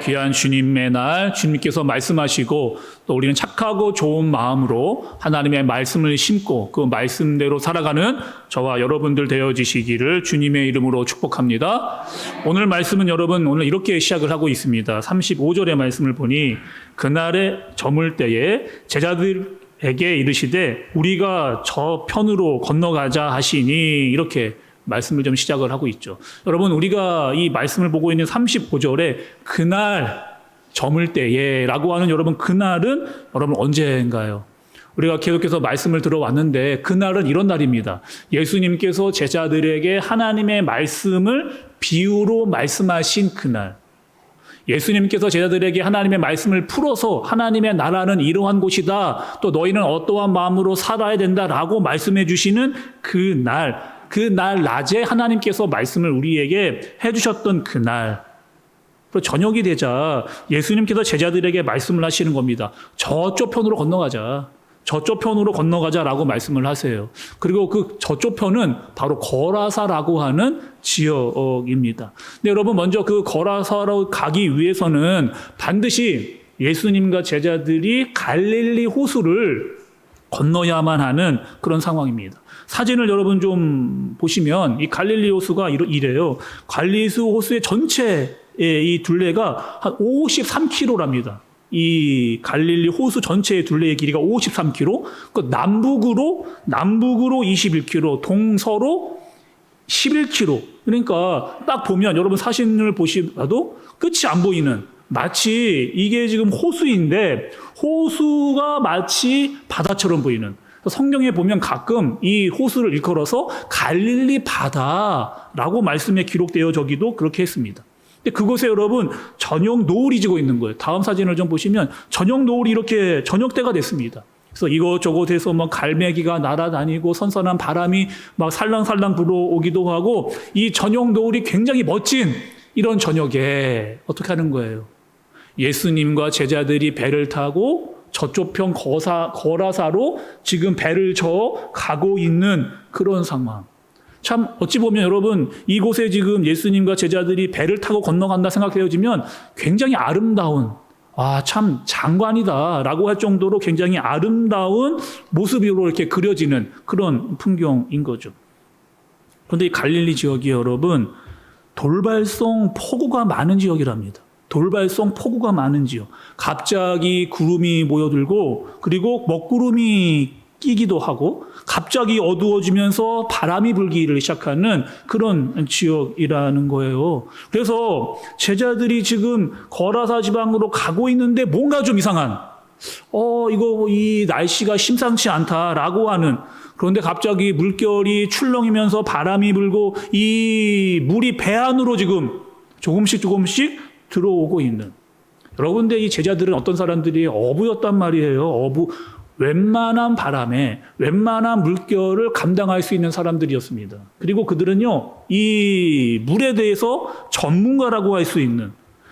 귀한 주님의 날 주님께서 말씀하시고 또 우리는 착하고 좋은 마음으로 하나님의 말씀을 심고 그 말씀대로 살아가는 저와 여러분들 되어지시기를 주님의 이름으로 축복합니다. 오늘 말씀은 여러분 오늘 이렇게 시작을 하고 있습니다. 35절의 말씀을 보니 그날에 저물 때에 제자들에게 이르시되 우리가 저 편으로 건너가자 하시니 이렇게 말씀을 좀 시작을 하고 있죠. 여러분 우리가 이 말씀을 보고 있는 35절에 그날 저물 때에 라고 하는 여러분 그날은 여러분 언제인가요? 우리가 계속해서 말씀을 들어왔는데 그날은 이런 날입니다. 예수님께서 제자들에게 하나님의 말씀을 비유로 말씀하신 그날. 예수님께서 제자들에게 하나님의 말씀을 풀어서 하나님의 나라는 이러한 곳이다. 또 너희는 어떠한 마음으로 살아야 된다라고 말씀해 주시는 그날 낮에 하나님께서 말씀을 우리에게 해주셨던 그날. 저녁이 되자 예수님께서 제자들에게 말씀을 하시는 겁니다. 저쪽 편으로 건너가자. 저쪽 편으로 건너가자라고 말씀을 하세요. 그리고 그 저쪽 편은 바로 거라사라고 하는 지역입니다. 근데 여러분 먼저 그 거라사로 가기 위해서는 반드시 예수님과 제자들이 갈릴리 호수를 건너야만 하는 그런 상황입니다. 사진을 여러분 좀 보시면 이 갈릴리 호수가 이래요. 갈릴리 호수의 전체의 이 둘레가 한 53km랍니다. 이 갈릴리 호수 전체의 둘레의 길이가 53km, 그 남북으로 21km, 동서로 11km. 그러니까 딱 보면 여러분 사진을 보시봐도 끝이 안 보이는 마치 이게 지금 호수인데 호수가 마치 바다처럼 보이는 성경에 보면 가끔 이 호수를 일컬어서 갈릴리 바다라고 말씀에 기록되어지기도 그렇게 했습니다. 근데 그곳에 여러분 저녁 노을이 지고 있는 거예요. 다음 사진을 좀 보시면 저녁 노을이 이렇게 저녁 때가 됐습니다. 그래서 이곳저곳에서 막 갈매기가 날아다니고 선선한 바람이 막 살랑살랑 불어오기도 하고 이 저녁 노을이 굉장히 멋진 이런 저녁에 어떻게 하는 거예요? 예수님과 제자들이 배를 타고 저쪽 편 거라사로 지금 배를 저어 가고 있는 그런 상황. 참 어찌 보면 여러분 이곳에 지금 예수님과 제자들이 배를 타고 건너간다 생각되어지면 굉장히 아름다운 참 장관이다라고 할 정도로 굉장히 아름다운 모습으로 이렇게 그려지는 그런 풍경인 거죠. 그런데 이 갈릴리 지역이 여러분 돌발성 폭우가 많은 지역이랍니다. 돌발성 폭우가 많은 지역. 갑자기 구름이 모여들고 그리고 먹구름이 끼기도 하고 갑자기 어두워지면서 바람이 불기를 시작하는 그런 지역이라는 거예요. 그래서 제자들이 지금 거라사 지방으로 가고 있는데 뭔가 좀 이상한 이 날씨가 심상치 않다라고 하는 그런데 갑자기 물결이 출렁이면서 바람이 불고 이 물이 배 안으로 지금 조금씩 들어오고 있는 여러분들 이 제자들은 어떤 사람들이 어부였단 말이에요. 웬만한 바람에 웬만한 물결을 감당할 수 있는 사람들이었습니다. 그리고 그들은요 이 물에 대해서 전문가라고 할 수 있는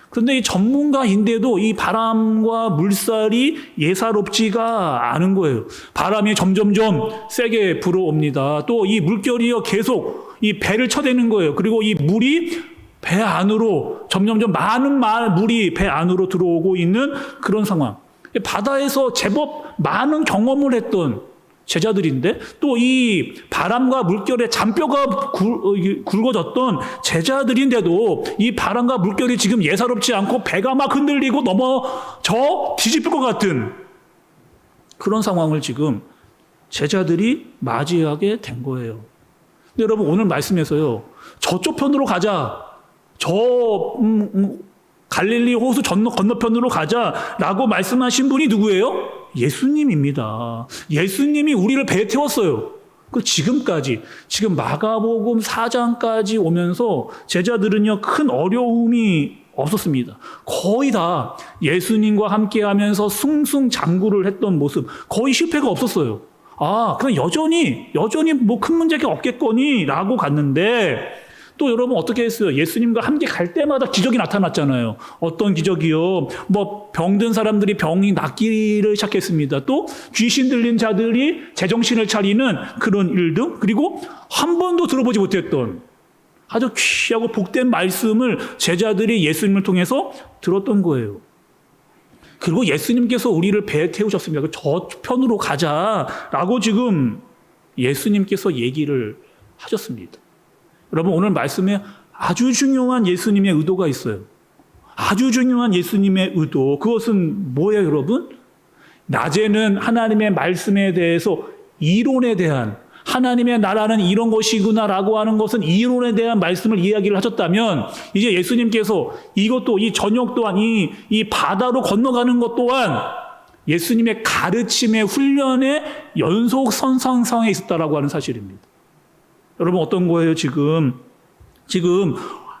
그런데 이 전문가인데도 이 바람과 물살이 예사롭지가 않은 거예요. 바람이 점점점 세게 불어옵니다. 또 이 물결이요 계속 이 배를 쳐대는 거예요. 그리고 이 물이 배 안으로 점점점 많은 물이 배 안으로 들어오고 있는 그런 상황. 바다에서 제법 많은 경험을 했던 제자들인데 또 이 바람과 물결에 잔뼈가 굵어졌던 제자들인데도 이 바람과 물결이 지금 예사롭지 않고 배가 막 흔들리고 넘어져 뒤집힐 것 같은 그런 상황을 지금 제자들이 맞이하게 된 거예요. 근데 여러분 오늘 말씀에서요 저쪽 편으로 가자. 갈릴리 호수 건너편으로 가자라고 말씀하신 분이 누구예요? 예수님입니다. 예수님이 우리를 배에 태웠어요. 지금 마가복음 4장까지 오면서 제자들은요 큰 어려움이 없었습니다. 거의 다 예수님과 함께하면서 승승장구를 했던 모습 거의 실패가 없었어요. 그냥 여전히 뭐 큰 문제가 없겠거니라고 갔는데 또 여러분 어떻게 했어요? 예수님과 함께 갈 때마다 기적이 나타났잖아요. 어떤 기적이요? 뭐 병든 사람들이 병이 낫기를 시작했습니다. 또 귀신 들린 자들이 제정신을 차리는 그런 일들, 그리고 한 번도 들어보지 못했던 아주 귀하고 복된 말씀을 제자들이 예수님을 통해서 들었던 거예요. 그리고 예수님께서 우리를 배에 태우셨습니다. 저 편으로 가자라고 지금 예수님께서 얘기를 하셨습니다. 여러분, 오늘 말씀에 아주 중요한 예수님의 의도가 있어요. 아주 중요한 예수님의 의도. 그것은 뭐예요, 여러분? 낮에는 하나님의 말씀에 대해서 이론에 대한, 하나님의 나라는 이런 것이구나라고 하는 것은 이론에 대한 말씀을 이야기를 하셨다면, 이제 예수님께서 이것도, 이 저녁 또한, 이 바다로 건너가는 것 또한 예수님의 가르침의 훈련의 연속선상에 있었다라고 하는 사실입니다. 여러분, 어떤 거예요, 지금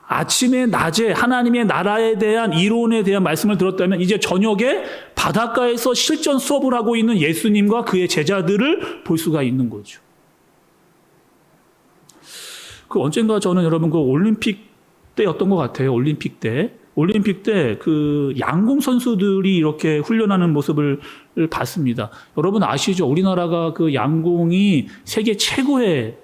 아침에 낮에 하나님의 나라에 대한 이론에 대한 말씀을 들었다면, 이제 저녁에 바닷가에서 실전 수업을 하고 있는 예수님과 그의 제자들을 볼 수가 있는 거죠. 언젠가 저는 여러분 올림픽 때였던 것 같아요. 올림픽 때 그 양궁 선수들이 이렇게 훈련하는 모습을 봤습니다. 여러분 아시죠? 우리나라가 그 양궁이 세계 최고의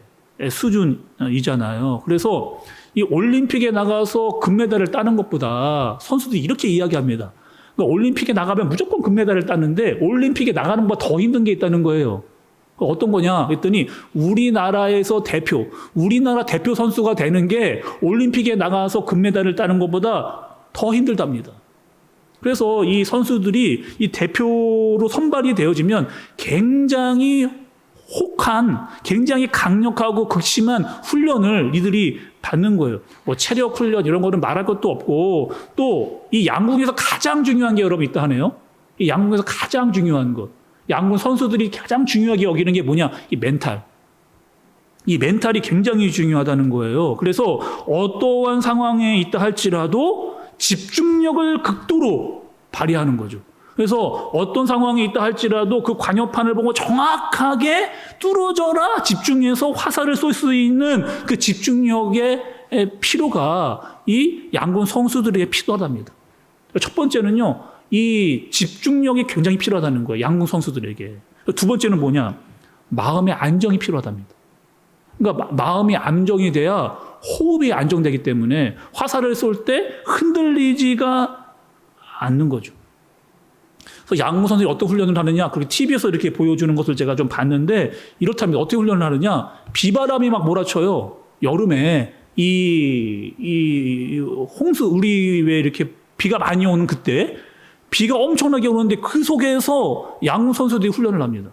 수준이잖아요. 그래서 이 올림픽에 나가서 금메달을 따는 것보다 선수들이 이렇게 이야기합니다. 그러니까 올림픽에 나가면 무조건 금메달을 따는데 올림픽에 나가는 것보다 더 힘든 게 있다는 거예요. 어떤 거냐 그랬더니 우리나라 대표 선수가 되는 게 올림픽에 나가서 금메달을 따는 것보다 더 힘들답니다. 그래서 이 선수들이 이 대표로 선발이 되어지면 굉장히 혹한, 굉장히 강력하고 극심한 훈련을 이들이 받는 거예요. 뭐 체력 훈련 이런 거는 말할 것도 없고, 또 이 양궁에서 가장 중요한 게 여러분 있다 하네요. 이 양궁에서 가장 중요한 것, 양궁 선수들이 가장 중요하게 여기는 게 뭐냐? 이 멘탈. 이 멘탈이 굉장히 중요하다는 거예요. 그래서 어떠한 상황에 있다 할지라도 집중력을 극도로 발휘하는 거죠. 그래서 어떤 상황에 있다 할지라도 그 관여판을 보고 정확하게 뚫어져라 집중해서 화살을 쏠 수 있는 그 집중력의 필요가 이 양궁 선수들에게 필요하답니다. 첫 번째는요, 이 집중력이 굉장히 필요하다는 거예요. 양궁 선수들에게. 두 번째는 뭐냐? 마음의 안정이 필요하답니다. 그러니까 마음이 안정이 돼야 호흡이 안정되기 때문에 화살을 쏠 때 흔들리지가 않는 거죠. 그래서 양궁 선수들이 어떤 훈련을 하느냐? 그리고 TV에서 이렇게 보여주는 것을 제가 좀 봤는데 이렇답니다. 어떻게 훈련을 하느냐? 비바람이 막 몰아쳐요. 여름에 홍수, 우리 왜 이렇게 비가 많이 오는 그때 비가 엄청나게 오는데 그 속에서 양궁 선수들이 훈련을 합니다.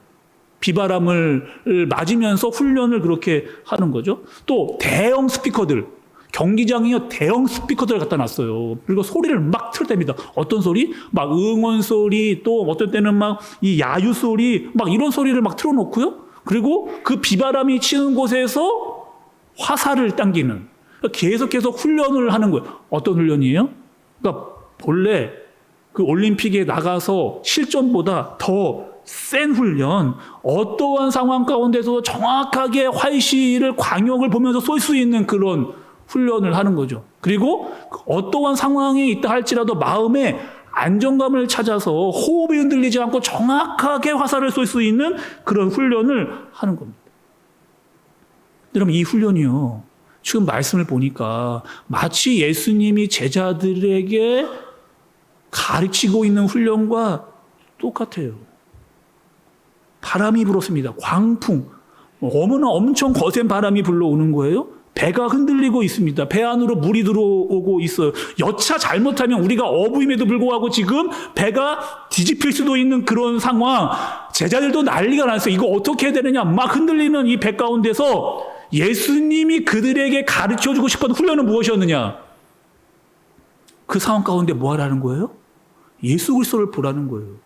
비바람을 맞으면서 훈련을 그렇게 하는 거죠. 또 대형 스피커들, 경기장이요 대형 스피커들을 갖다 놨어요. 그리고 소리를 막 틀어댑니다. 어떤 소리? 막 응원 소리, 또 어떤 때는 막 이 야유 소리, 막 이런 소리를 막 틀어놓고요. 그리고 그 비바람이 치는 곳에서 화살을 당기는, 계속해서 훈련을 하는 거예요. 어떤 훈련이에요? 그러니까 본래 그 올림픽에 나가서 실전보다 더 센 훈련, 어떠한 상황 가운데서 정확하게 활시를, 광역을 보면서 쏠 수 있는 그런 훈련을 하는 거죠. 그리고 어떠한 상황이 있다 할지라도 마음에 안정감을 찾아서 호흡이 흔들리지 않고 정확하게 화살을 쏠 수 있는 그런 훈련을 하는 겁니다. 여러분, 이 훈련이요, 지금 말씀을 보니까 마치 예수님이 제자들에게 가르치고 있는 훈련과 똑같아요. 바람이 불었습니다. 광풍. 어머나 엄청 거센 바람이 불러오는 거예요. 배가 흔들리고 있습니다. 배 안으로 물이 들어오고 있어요. 여차 잘못하면 우리가 어부임에도 불구하고 지금 배가 뒤집힐 수도 있는 그런 상황. 제자들도 난리가 났어요. 이거 어떻게 해야 되느냐. 막 흔들리는 이 배 가운데서 예수님이 그들에게 가르쳐주고 싶은 훈련은 무엇이었느냐. 그 상황 가운데 뭐 하라는 거예요? 예수 그리스도를 보라는 거예요.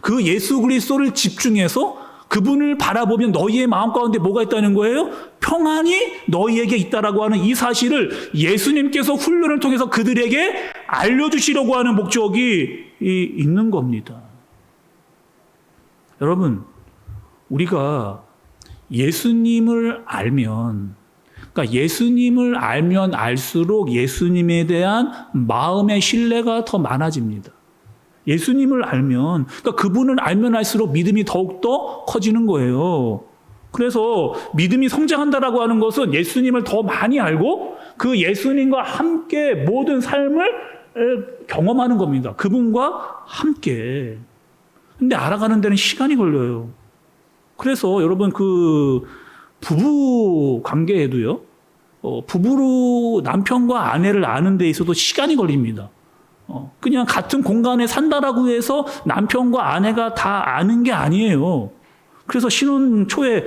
그 예수 그리스도를 집중해서 그분을 바라보면 너희의 마음 가운데 뭐가 있다는 거예요? 평안이 너희에게 있다라고 하는 이 사실을 예수님께서 훈련을 통해서 그들에게 알려주시려고 하는 목적이 있는 겁니다. 여러분, 우리가 예수님을 알면, 그러니까 예수님을 알면 알수록 예수님에 대한 마음의 신뢰가 더 많아집니다. 예수님을 알면, 그러니까 그분을 알면 알수록 믿음이 더욱더 커지는 거예요. 그래서 믿음이 성장한다라고 하는 것은 예수님을 더 많이 알고 그 예수님과 함께 모든 삶을 경험하는 겁니다. 그분과 함께. 근데 알아가는 데는 시간이 걸려요. 그래서 여러분 그 부부 관계에도요. 부부로 남편과 아내를 아는 데 있어도 시간이 걸립니다. 그냥 같은 공간에 산다라고 해서 남편과 아내가 다 아는 게 아니에요. 그래서 신혼 초에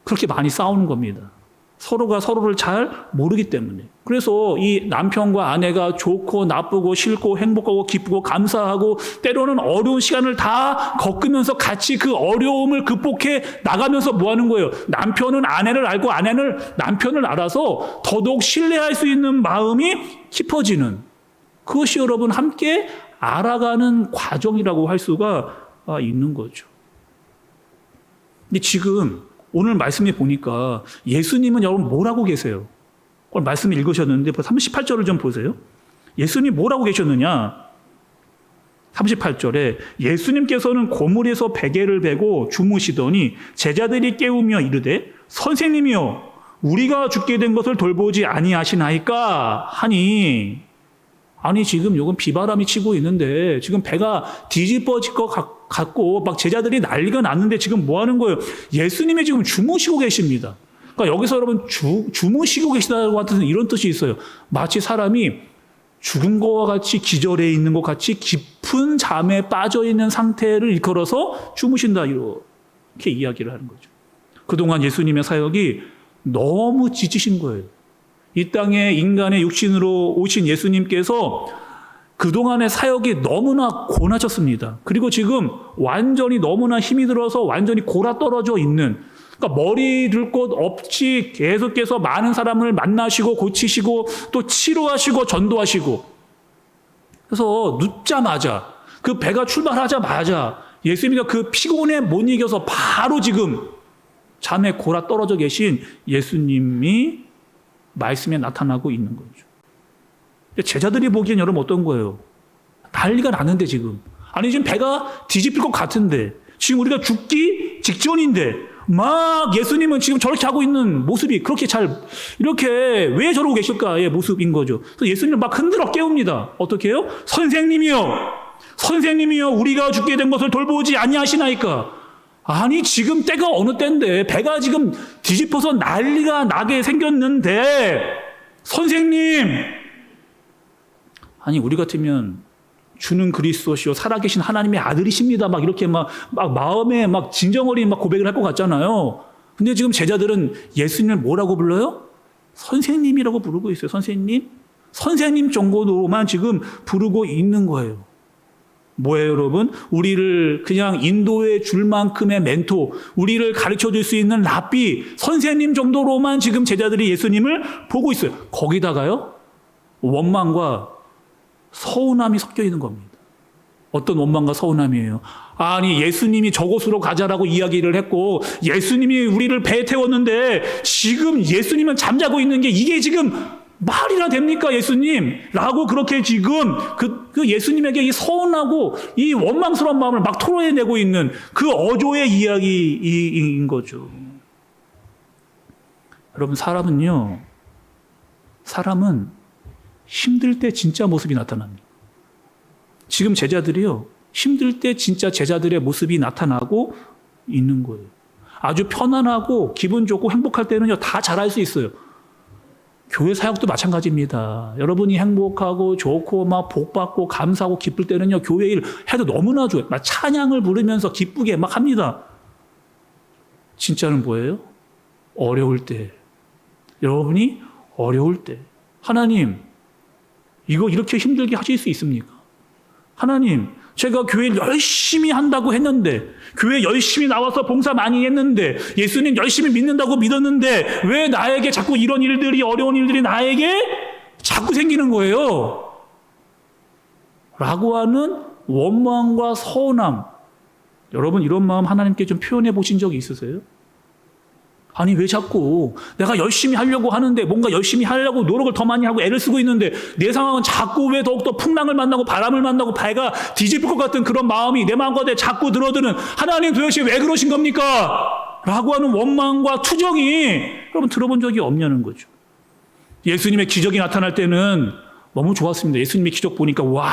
그렇게 많이 싸우는 겁니다. 서로가 서로를 잘 모르기 때문에. 그래서 이 남편과 아내가 좋고 나쁘고 싫고 행복하고 기쁘고 감사하고 때로는 어려운 시간을 다 겪으면서 같이 그 어려움을 극복해 나가면서 뭐 하는 거예요? 남편은 아내를 알고 아내는 남편을 알아서 더더욱 신뢰할 수 있는 마음이 깊어지는, 그것이 여러분 함께 알아가는 과정이라고 할 수가 있는 거죠. 근데 지금 오늘 말씀에 보니까 예수님은 여러분 뭐라고 계세요? 오늘 말씀을 읽으셨는데 38절을 좀 보세요. 예수님 뭐라고 계셨느냐? 38절에 예수님께서는 고물에서 베개를 베고 주무시더니 제자들이 깨우며 이르되 선생님이여 우리가 죽게 된 것을 돌보지 아니하시나이까 하니, 아니 지금 요건 비바람이 치고 있는데 지금 배가 뒤집어질 것 같고 막 제자들이 난리가 났는데 지금 뭐 하는 거예요? 예수님이 지금 주무시고 계십니다. 그러니까 여기서 여러분 주무시고 계시다고 하는 이런 뜻이 있어요. 마치 사람이 죽은 것과 같이 기절해 있는 것 같이 깊은 잠에 빠져 있는 상태를 일컬어서 주무신다 이렇게 이야기를 하는 거죠. 그동안 예수님의 사역이 너무 지치신 거예요. 이 땅에 인간의 육신으로 오신 예수님께서 그동안의 사역이 너무나 고나셨습니다. 그리고 지금 완전히 너무나 힘이 들어서 완전히 골아 떨어져 있는, 그러니까 머리 들 곳 없이 계속해서 많은 사람을 만나시고 고치시고 또 치료하시고 전도하시고, 그래서 눕자마자 그 배가 출발하자마자 예수님이 그 피곤에 못 이겨서 바로 지금 잠에 골아 떨어져 계신 예수님이 말씀에 나타나고 있는 거죠. 제자들이 보기엔 여러분 어떤 거예요? 난리가 났는데 지금. 아니 지금 배가 뒤집힐 것 같은데 지금 우리가 죽기 직전인데 막 예수님은 지금 저렇게 하고 있는 모습이 그렇게 잘 이렇게 왜 저러고 계실까의 모습인 거죠. 그래서 예수님을 막 흔들어 깨웁니다. 어떻게 해요? 선생님이요. 선생님이요. 우리가 죽게 된 것을 돌보지 아니하시나이까. 아니 지금 때가 어느 때인데 배가 지금 뒤집어서 난리가 나게 생겼는데 선생님, 아니 우리 같으면 주는 그리스도시요 살아계신 하나님의 아들이십니다 막 이렇게 막 마음에 막 진정어린 막 고백을 할 것 같잖아요. 근데 지금 제자들은 예수님을 뭐라고 불러요? 선생님이라고 부르고 있어요. 선생님 정도로만 지금 부르고 있는 거예요. 뭐예요, 여러분? 우리를 그냥 인도해 줄 만큼의 멘토, 우리를 가르쳐 줄 수 있는 랍비, 선생님 정도로만 지금 제자들이 예수님을 보고 있어요. 거기다가요, 원망과 서운함이 섞여 있는 겁니다. 어떤 원망과 서운함이에요? 아니, 예수님이 저곳으로 가자라고 이야기를 했고, 예수님이 우리를 배에 태웠는데, 지금 예수님은 잠자고 있는 게 이게 지금 말이나 됩니까, 예수님? 라고 그렇게 지금 그 예수님에게 이 서운하고 이 원망스러운 마음을 막 토로해내고 있는 그 어조의 이야기인 거죠. 여러분, 사람은 힘들 때 진짜 모습이 나타납니다. 지금 제자들이요, 힘들 때 진짜 제자들의 모습이 나타나고 있는 거예요. 아주 편안하고 기분 좋고 행복할 때는요, 다 잘할 수 있어요. 교회 사역도 마찬가지입니다. 여러분이 행복하고 좋고 막 복받고 감사하고 기쁠 때는요, 교회 일 해도 너무나 좋아요. 막 찬양을 부르면서 기쁘게 막 합니다. 진짜는 뭐예요? 어려울 때. 여러분이 어려울 때. 하나님, 이거 이렇게 힘들게 하실 수 있습니까? 하나님, 제가 교회 열심히 한다고 했는데, 교회 열심히 나와서 봉사 많이 했는데, 예수님 열심히 믿는다고 믿었는데, 왜 나에게 자꾸 이런 일들이, 어려운 일들이 나에게 자꾸 생기는 거예요? 라고 하는 원망과 서운함. 여러분, 이런 마음 하나님께 좀 표현해 보신 적이 있으세요? 아니, 왜 자꾸 내가 열심히 하려고 하는데, 뭔가 열심히 하려고 노력을 더 많이 하고 애를 쓰고 있는데, 내 상황은 자꾸 왜 더욱더 풍랑을 만나고 바람을 만나고 배가 뒤집을 것 같은 그런 마음이 내 마음 가운데 자꾸 들어드는, 하나님 도대체 왜 그러신 겁니까? 라고 하는 원망과 투정이 여러분 들어본 적이 없냐는 거죠. 예수님의 기적이 나타날 때는 너무 좋았습니다. 예수님의 기적 보니까 와,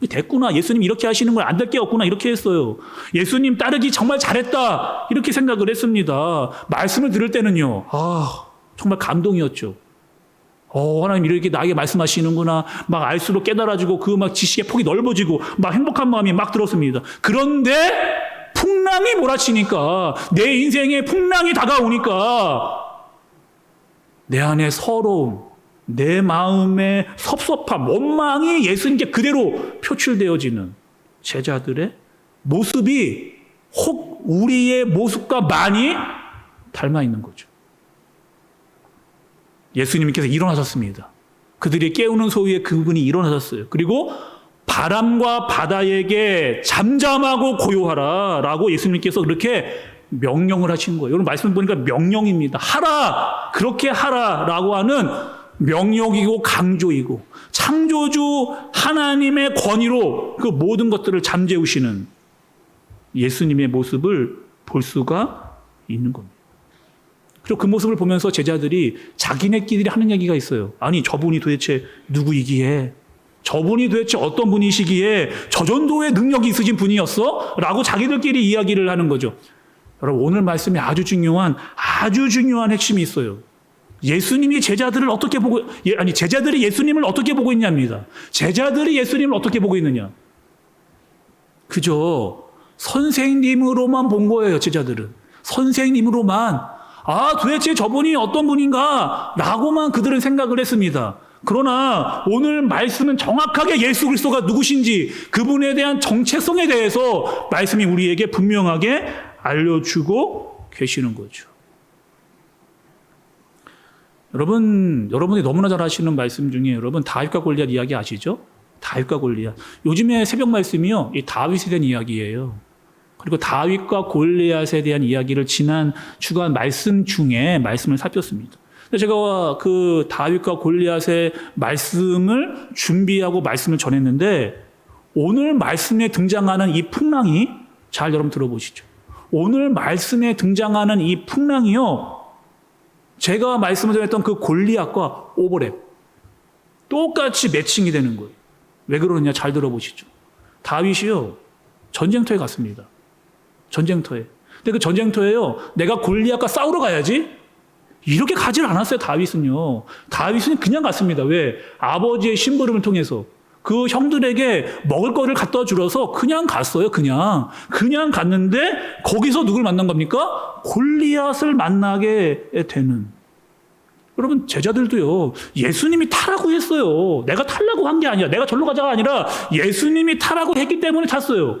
됐구나. 예수님 이렇게 하시는 건 안 될 게 없구나. 이렇게 했어요. 예수님 따르기 정말 잘했다. 이렇게 생각을 했습니다. 말씀을 들을 때는요. 정말 감동이었죠. 하나님 이렇게 나에게 말씀하시는구나. 막 알수록 깨달아지고 그 막 지식의 폭이 넓어지고 막 행복한 마음이 막 들었습니다. 그런데 풍랑이 몰아치니까, 내 인생에 풍랑이 다가오니까 내 안에 서러움, 내 마음의 섭섭함, 원망이 예수님께 그대로 표출되어지는 제자들의 모습이 혹 우리의 모습과 많이 닮아 있는 거죠. 예수님께서 일어나셨습니다. 그들이 깨우는 소위에 그분이 일어나셨어요. 그리고 바람과 바다에게 잠잠하고 고요하라 라고 예수님께서 그렇게 명령을 하신 거예요. 여러분 말씀 보니까 명령입니다. 하라! 그렇게 하라! 라고 하는 명령이고 강조이고, 창조주 하나님의 권위로 그 모든 것들을 잠재우시는 예수님의 모습을 볼 수가 있는 겁니다. 그리고 그 모습을 보면서 제자들이 자기네끼리 하는 얘기가 있어요. 아니, 저분이 도대체 누구이기에, 저분이 도대체 어떤 분이시기에 저 정도의 능력이 있으신 분이었어? 라고 자기들끼리 이야기를 하는 거죠. 여러분, 오늘 말씀에 아주 중요한 핵심이 있어요. 예수님이 제자들을 어떻게 보고, 제자들이 예수님을 어떻게 보고 있냐입니다. 제자들이 예수님을 어떻게 보고 있느냐. 그저 선생님으로만 본 거예요, 제자들은. 선생님으로만. 도대체 저분이 어떤 분인가? 라고만 그들은 생각을 했습니다. 그러나 오늘 말씀은 정확하게 예수 그리스도가 누구신지, 그분에 대한 정체성에 대해서 말씀이 우리에게 분명하게 알려주고 계시는 거죠. 여러분이 너무나 잘 아시는 말씀 중에 여러분 다윗과 골리앗 이야기 아시죠? 다윗과 골리앗. 요즘에 새벽 말씀이요, 이 다윗에 대한 이야기예요. 그리고 다윗과 골리앗에 대한 이야기를 지난 주간 말씀 중에 말씀을 살폈습니다. 제가 그 다윗과 골리앗의 말씀을 준비하고 말씀을 전했는데, 오늘 말씀에 등장하는 이 풍랑이, 잘 여러분 들어보시죠. 오늘 말씀에 등장하는 이 풍랑이요, 제가 말씀을 전했던 그 골리앗과 오버랩, 똑같이 매칭이 되는 거예요. 왜 그러느냐, 잘 들어보시죠. 다윗이요, 전쟁터에 갔습니다. 전쟁터에. 근데 그 전쟁터에요, 내가 골리앗과 싸우러 가야지? 이렇게 가질 않았어요, 다윗은요. 다윗은 그냥 갔습니다. 왜? 아버지의 심부름을 통해서 그 형들에게 먹을 거를 갖다 주러서 그냥 갔어요, 그냥 갔는데, 거기서 누굴 만난 겁니까? 골리앗을 만나게 되는. 여러분, 제자들도요, 예수님이 타라고 했어요. 내가 타려고 한 게 아니야. 내가 절로 가자가 아니라 예수님이 타라고 했기 때문에 탔어요.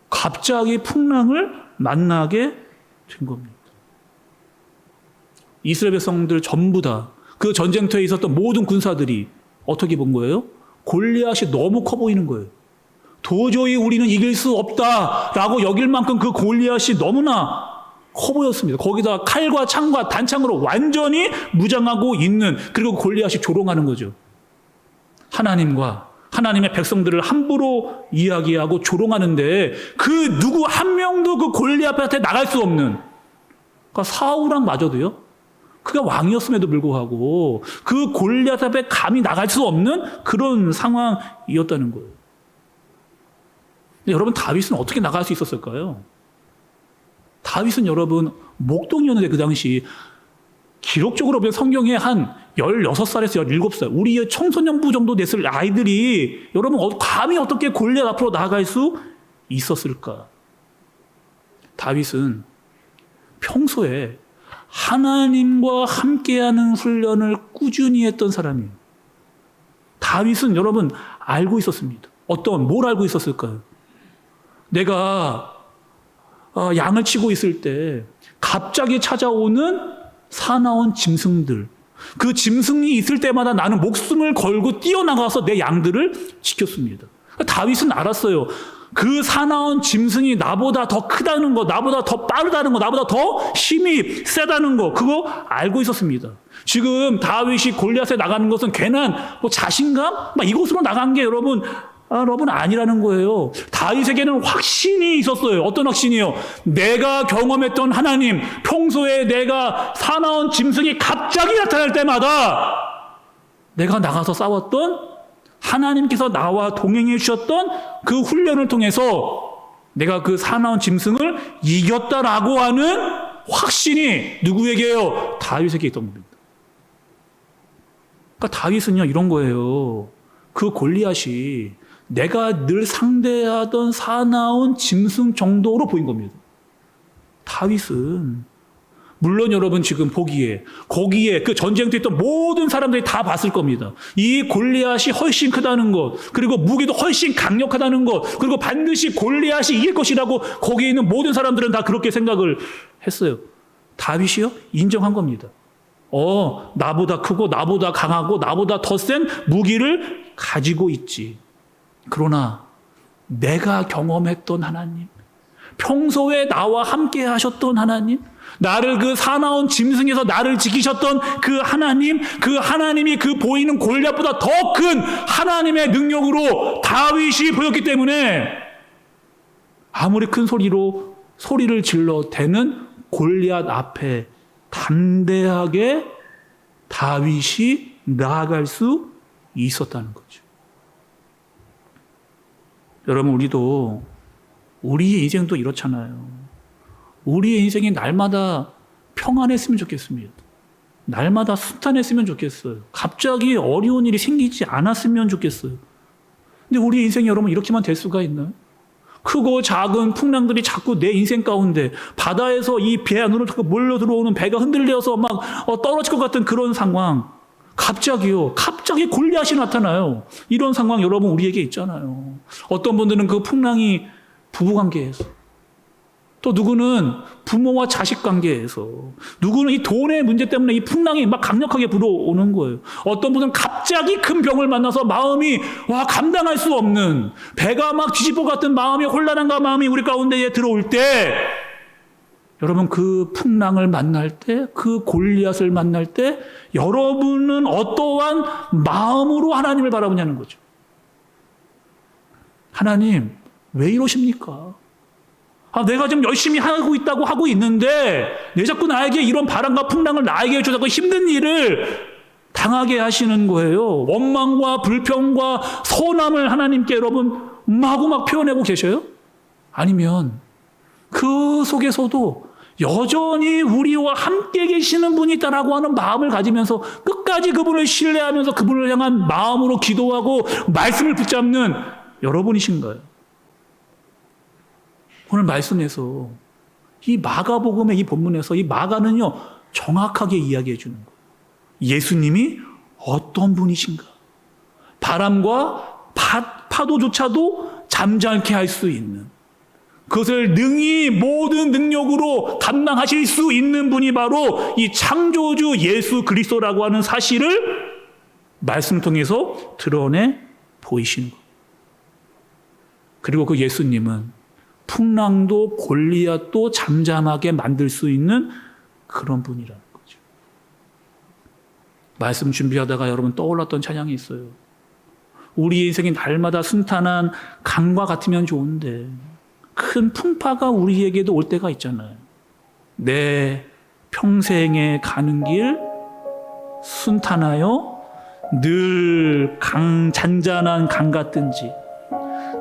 갑자기 풍랑을 만나게 된 겁니다. 이스라엘 백성들 전부 다, 그 전쟁터에 있었던 모든 군사들이 어떻게 본 거예요? 골리앗이 너무 커 보이는 거예요. 도저히 우리는 이길 수 없다라고 여길 만큼 그 골리앗이 너무나 커 보였습니다. 거기다 칼과 창과 단창으로 완전히 무장하고 있는, 그리고 골리앗이 조롱하는 거죠. 하나님의 백성들을 함부로 이야기하고 조롱하는데, 그 누구 한 명도 그 골리앗 앞에 나갈 수 없는, 그러니까 사울왕 마저도요, 그가 왕이었음에도 불구하고 그 골리앗 앞에 감히 나갈 수 없는 그런 상황이었다는 거예요. 근데 여러분, 다윗은 어떻게 나갈 수 있었을까요? 다윗은 여러분 목동이었는데, 그 당시 기록적으로 보면 성경에 한 16살에서 17살, 우리의 청소년부 정도 됐을 아이들이 여러분 감히 어떻게 골리앗 앞으로 나아갈 수 있었을까? 다윗은 평소에 하나님과 함께하는 훈련을 꾸준히 했던 사람이에요. 다윗은 여러분 알고 있었습니다. 뭘 알고 있었을까요? 내가 양을 치고 있을 때 갑자기 찾아오는 사나운 짐승들, 그 짐승이 있을 때마다 나는 목숨을 걸고 뛰어나가서 내 양들을 지켰습니다. 다윗은 알았어요. 그 사나운 짐승이 나보다 더 크다는 거, 나보다 더 빠르다는 거, 나보다 더 힘이 세다는 거, 그거 알고 있었습니다. 지금 다윗이 골리앗에 나가는 것은 괜한 자신감? 이곳으로 나간 게 여러분 아니라는 거예요. 다윗에게는 확신이 있었어요. 어떤 확신이요? 내가 경험했던 하나님, 평소에 내가 사나운 짐승이 갑자기 나타날 때마다 내가 나가서 싸웠던, 하나님께서 나와 동행해 주셨던 그 훈련을 통해서 내가 그 사나운 짐승을 이겼다라고 하는 확신이 누구에게요? 다윗에게 있던 겁니다. 그러니까 다윗은요, 이런 거예요. 그 골리앗이 내가 늘 상대하던 사나운 짐승 정도로 보인 겁니다. 다윗은 물론 여러분 지금 보기에 거기에 그 전쟁터에 있던 모든 사람들이 다 봤을 겁니다. 이 골리앗이 훨씬 크다는 것, 그리고 무기도 훨씬 강력하다는 것, 그리고 반드시 골리앗이 이길 것이라고 거기에 있는 모든 사람들은 다 그렇게 생각을 했어요. 다윗이요? 인정한 겁니다. 나보다 크고 나보다 강하고 나보다 더 센 무기를 가지고 있지. 그러나 내가 경험했던 하나님, 평소에 나와 함께 하셨던 하나님, 나를 그 사나운 짐승에서 나를 지키셨던 그 하나님, 그 하나님이 그 보이는 골리앗보다 더 큰 하나님의 능력으로 다윗이 보였기 때문에 아무리 큰 소리를 질러대는 골리앗 앞에 담대하게 다윗이 나아갈 수 있었다는 거죠. 여러분, 우리의 인생도 이렇잖아요. 우리의 인생이 날마다 평안했으면 좋겠습니다. 날마다 순탄했으면 좋겠어요. 갑자기 어려운 일이 생기지 않았으면 좋겠어요. 근데 우리 인생이 여러분 이렇게만 될 수가 있나요? 크고 작은 풍랑들이 자꾸 내 인생 가운데, 바다에서 이 배 안으로 자꾸 몰려 들어오는 배가 흔들려서 막 떨어질 것 같은 그런 상황, 갑자기 골리앗이 나타나요. 이런 상황 여러분 우리에게 있잖아요. 어떤 분들은 그 풍랑이 부부관계에서, 또 누구는 부모와 자식 관계에서, 누구는 이 돈의 문제 때문에 이 풍랑이 막 강력하게 불어오는 거예요. 어떤 분은 갑자기 큰 병을 만나서 마음이 감당할 수 없는, 배가 막 뒤집어 같은 마음이, 혼란한가 마음이 우리 가운데에 들어올 때, 여러분 그 풍랑을 만날 때, 그 골리앗을 만날 때 여러분은 어떠한 마음으로 하나님을 바라보냐는 거죠. 하나님 왜 이러십니까? 내가 지금 열심히 하고 있는데 왜 자꾸 나에게 이런 바람과 풍랑을 나에게 주자고 힘든 일을 당하게 하시는 거예요. 원망과 불평과 서운함을 하나님께 여러분 마구막 표현하고 계셔요? 아니면 그 속에서도 여전히 우리와 함께 계시는 분이 있다라고 하는 마음을 가지면서 끝까지 그분을 신뢰하면서 그분을 향한 마음으로 기도하고 말씀을 붙잡는 여러분이신가요? 오늘 말씀에서 이 마가복음의 이 본문에서 이 마가는요 정확하게 이야기해 주는 거예요. 예수님이 어떤 분이신가? 바람과 파도조차도 잠잠케 할 수 있는, 그것을 능히 모든 능력으로 감당하실 수 있는 분이 바로 이 창조주 예수 그리스도라고 하는 사실을 말씀을 통해서 드러내 보이시는 거예요. 그리고 그 예수님은 풍랑도 골리앗도 잠잠하게 만들 수 있는 그런 분이라는 거죠. 말씀 준비하다가 여러분 떠올랐던 찬양이 있어요. 우리 인생이 날마다 순탄한 강과 같으면 좋은데 큰 풍파가 우리에게도 올 때가 있잖아요. 내 평생에 가는 길 순탄하여 늘 잔잔한 강 같든지,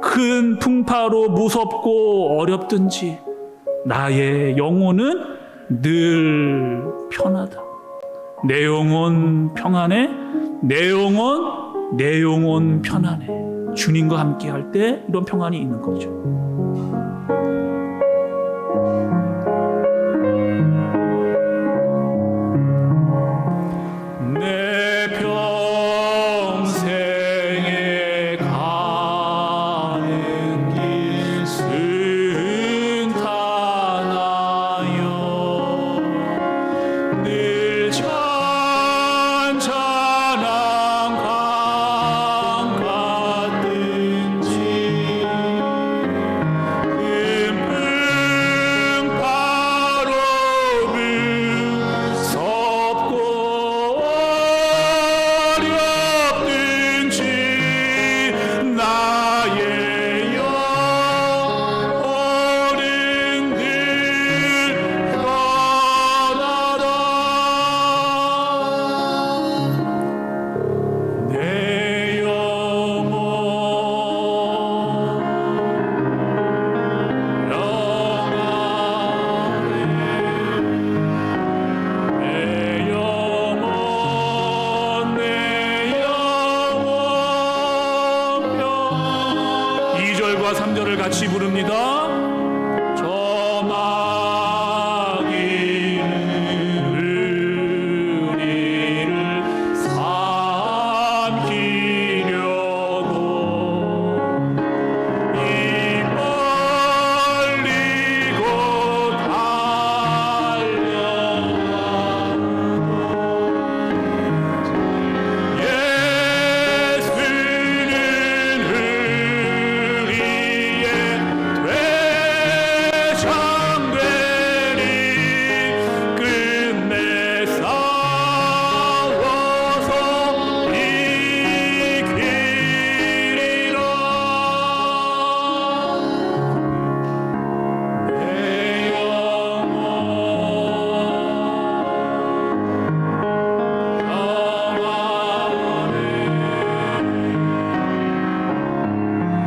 큰 풍파로 무섭고 어렵든지 나의 영혼은 늘 편하다. 내 영혼 평안해. 내 영혼 편안해. 주님과 함께 할 때 이런 평안이 있는 거죠. 같이 부릅니다. 저 마귀는 우리를 삼키려고 입 벌리고 달려와도 예수는 우리의 되장되니 끝내 싸워서 이기리라. 내 영혼 평안해. 내 영혼 평안해.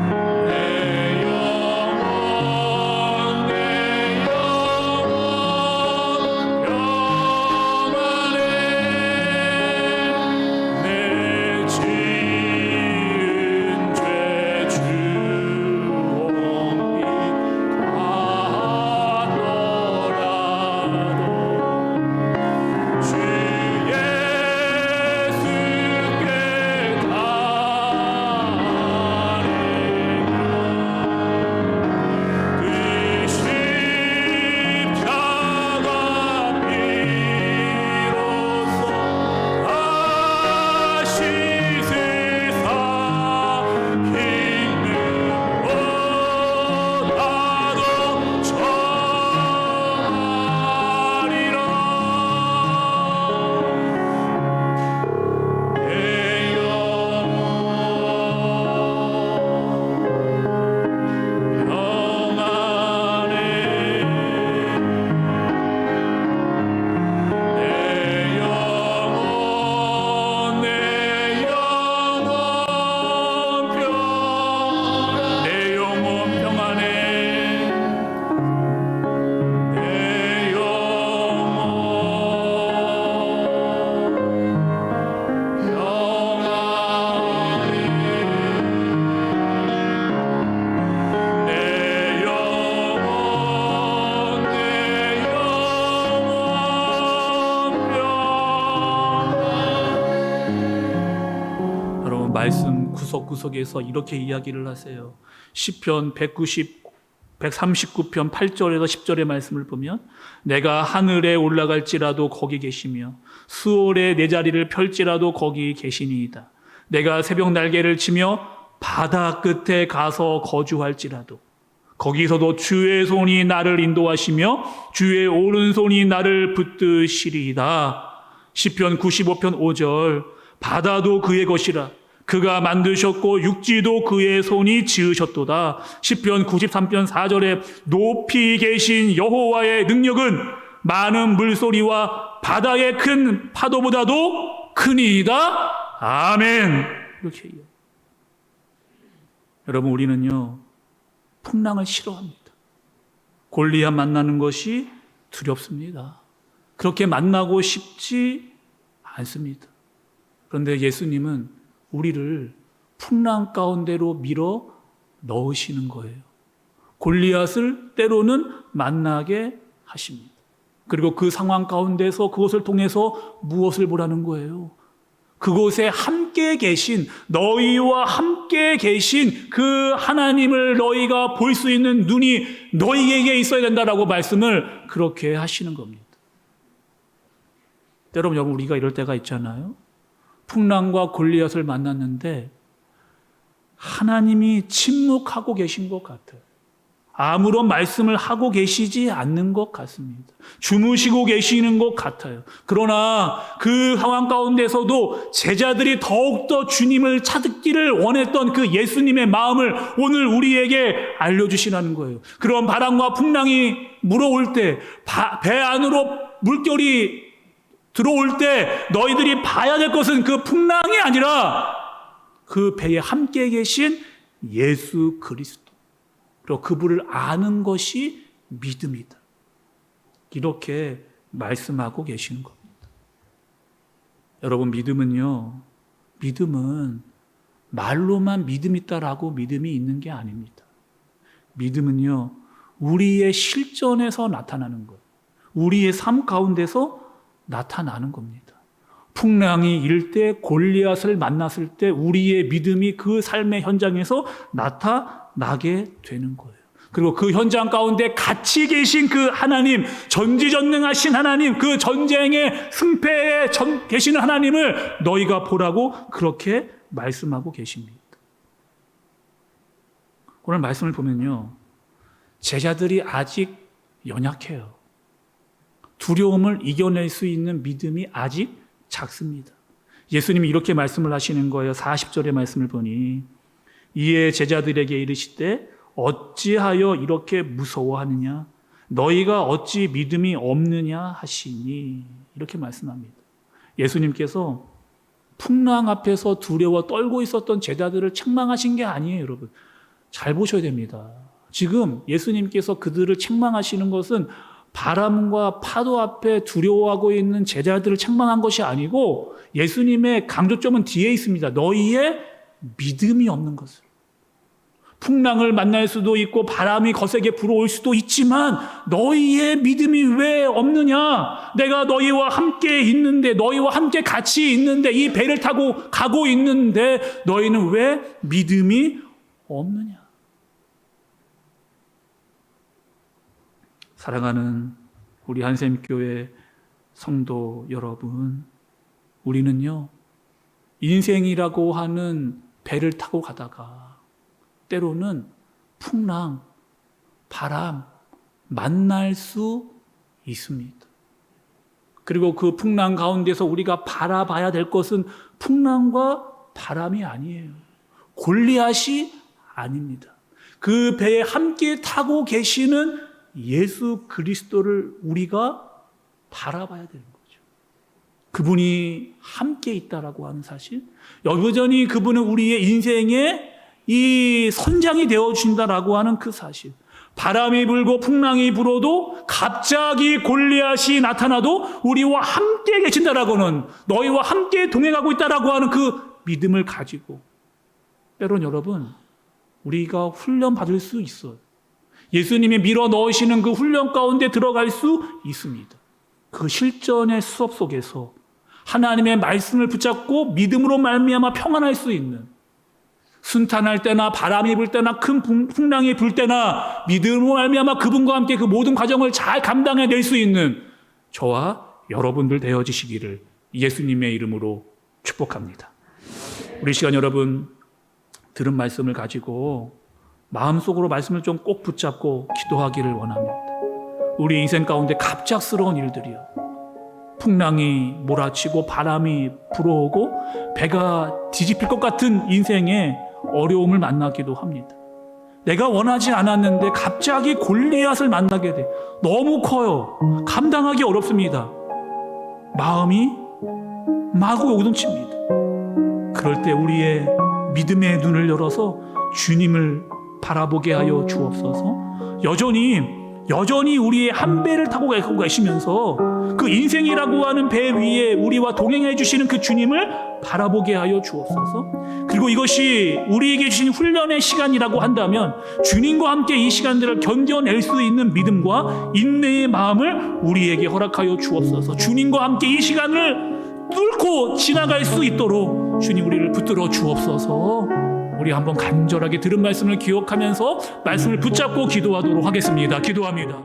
내 지은 죄 주홍빛 가더라도 주 예수께 다니며 그 십자가 피로써 다시 세상 힘으로 나도 정하리라. 내 영혼 평안해. 내 영혼 평안해. 내 영혼 평안해. 내 영혼 여러분, 말씀 구석구석에서 이렇게 이야기를 하세요. 시편 139편 8절에서 10절의 말씀을 보면 내가 하늘에 올라갈지라도 거기 계시며 수월에 내 자리를 펼지라도 거기 계시니이다. 내가 새벽 날개를 치며 바다 끝에 가서 거주할지라도 거기서도 주의 손이 나를 인도하시며 주의 오른손이 나를 붙드시리이다. 시편 95편 5절 바다도 그의 것이라 그가 만드셨고 육지도 그의 손이 지으셨도다. 시편 93편 4절에 높이 계신 여호와의 능력은 많은 물소리와 바다의 큰 파도보다도 크니이다. 아멘. 이렇게 해요. 여러분, 우리는요 풍랑을 싫어합니다. 골리앗 만나는 것이 두렵습니다. 그렇게 만나고 싶지 않습니다. 그런데 예수님은 우리를 풍랑 가운데로 밀어 넣으시는 거예요. 골리앗을 때로는 만나게 하십니다. 그리고 그 상황 가운데서 그것을 통해서 무엇을 보라는 거예요? 그곳에 함께 계신, 너희와 함께 계신 그 하나님을 너희가 볼 수 있는 눈이 너희에게 있어야 된다라고 말씀을 그렇게 하시는 겁니다. 여러분, 우리가 이럴 때가 있잖아요. 풍랑과 골리앗을 만났는데 하나님이 침묵하고 계신 것 같아요. 아무런 말씀을 하고 계시지 않는 것 같습니다. 주무시고 계시는 것 같아요. 그러나 그 상황 가운데서도 제자들이 더욱더 주님을 찾기를 원했던 그 예수님의 마음을 오늘 우리에게 알려주시라는 거예요. 그런 바람과 풍랑이 물어올 때, 배 안으로 물결이 들어올 때 너희들이 봐야 될 것은 그 풍랑이 아니라 그 배에 함께 계신 예수 그리스도, 그리고 그분을 아는 것이 믿음이다. 이렇게 말씀하고 계시는 겁니다. 여러분, 믿음은 말로만 믿음 있다라고 믿음이 있는 게 아닙니다. 믿음은요, 우리의 실전에서 나타나는 거예요. 우리의 삶 가운데서 나타나는 겁니다. 풍랑이 일 때, 골리앗을 만났을 때 우리의 믿음이 그 삶의 현장에서 나타나게 되는 거예요. 그리고 그 현장 가운데 같이 계신 그 하나님, 전지전능하신 하나님, 그 전쟁의 승패에 계시는 하나님을 너희가 보라고 그렇게 말씀하고 계십니다. 오늘 말씀을 보면요, 제자들이 아직 연약해요. 두려움을 이겨낼 수 있는 믿음이 아직 작습니다. 예수님이 이렇게 말씀을 하시는 거예요. 40절의 말씀을 보니 이에 제자들에게 이르시되 어찌하여 이렇게 무서워하느냐? 너희가 어찌 믿음이 없느냐 하시니, 이렇게 말씀합니다. 예수님께서 풍랑 앞에서 두려워 떨고 있었던 제자들을 책망하신 게 아니에요, 여러분. 잘 보셔야 됩니다. 지금 예수님께서 그들을 책망하시는 것은 바람과 파도 앞에 두려워하고 있는 제자들을 책망한 것이 아니고 예수님의 강조점은 뒤에 있습니다. 너희의 믿음이 없는 것을. 풍랑을 만날 수도 있고 바람이 거세게 불어올 수도 있지만 너희의 믿음이 왜 없느냐? 내가 너희와 함께 있는데, 너희와 함께 같이 있는데, 이 배를 타고 가고 있는데 너희는 왜 믿음이 없느냐? 사랑하는 우리 한샘교회 성도 여러분, 우리는요, 인생이라고 하는 배를 타고 가다가 때로는 풍랑, 바람 만날 수 있습니다. 그리고 그 풍랑 가운데서 우리가 바라봐야 될 것은 풍랑과 바람이 아니에요. 골리앗이 아닙니다. 그 배에 함께 타고 계시는 예수 그리스도를 우리가 바라봐야 되는 거죠. 그분이 함께 있다라고 하는 사실, 여전히 그분은 우리의 인생의 이 선장이 되어주신다라고 하는 그 사실, 바람이 불고 풍랑이 불어도 갑자기 골리앗이 나타나도 우리와 함께 계신다라고는, 너희와 함께 동행하고 있다라고 하는 그 믿음을 가지고, 때론 여러분 우리가 훈련 받을 수 있어요. 예수님이 밀어 넣으시는 그 훈련 가운데 들어갈 수 있습니다. 그 실전의 수업 속에서 하나님의 말씀을 붙잡고 믿음으로 말미암아 평안할 수 있는, 순탄할 때나 바람이 불 때나 큰 풍랑이 불 때나 믿음으로 말미암아 그분과 함께 그 모든 과정을 잘 감당해낼 수 있는 저와 여러분들 되어지시기를 예수님의 이름으로 축복합니다. 우리 시간 여러분, 들은 말씀을 가지고 마음속으로 말씀을 좀 꼭 붙잡고 기도하기를 원합니다. 우리 인생 가운데 갑작스러운 일들이요, 풍랑이 몰아치고 바람이 불어오고 배가 뒤집힐 것 같은 인생에 어려움을 만나기도 합니다. 내가 원하지 않았는데 갑자기 골리앗을 만나게 돼. 너무 커요. 감당하기 어렵습니다. 마음이 마구 요동칩니다. 그럴 때 우리의 믿음의 눈을 열어서 주님을 바라보게 하여 주옵소서. 여전히 우리의 한 배를 타고 가고 계시면서 그 인생이라고 하는 배 위에 우리와 동행해 주시는 그 주님을 바라보게 하여 주옵소서. 그리고 이것이 우리에게 주신 훈련의 시간이라고 한다면 주님과 함께 이 시간들을 견뎌낼 수 있는 믿음과 인내의 마음을 우리에게 허락하여 주옵소서. 주님과 함께 이 시간을 뚫고 지나갈 수 있도록 주님 우리를 붙들어 주옵소서. 우리 한번 간절하게 들은 말씀을 기억하면서 말씀을 붙잡고 기도하도록 하겠습니다. 기도합니다.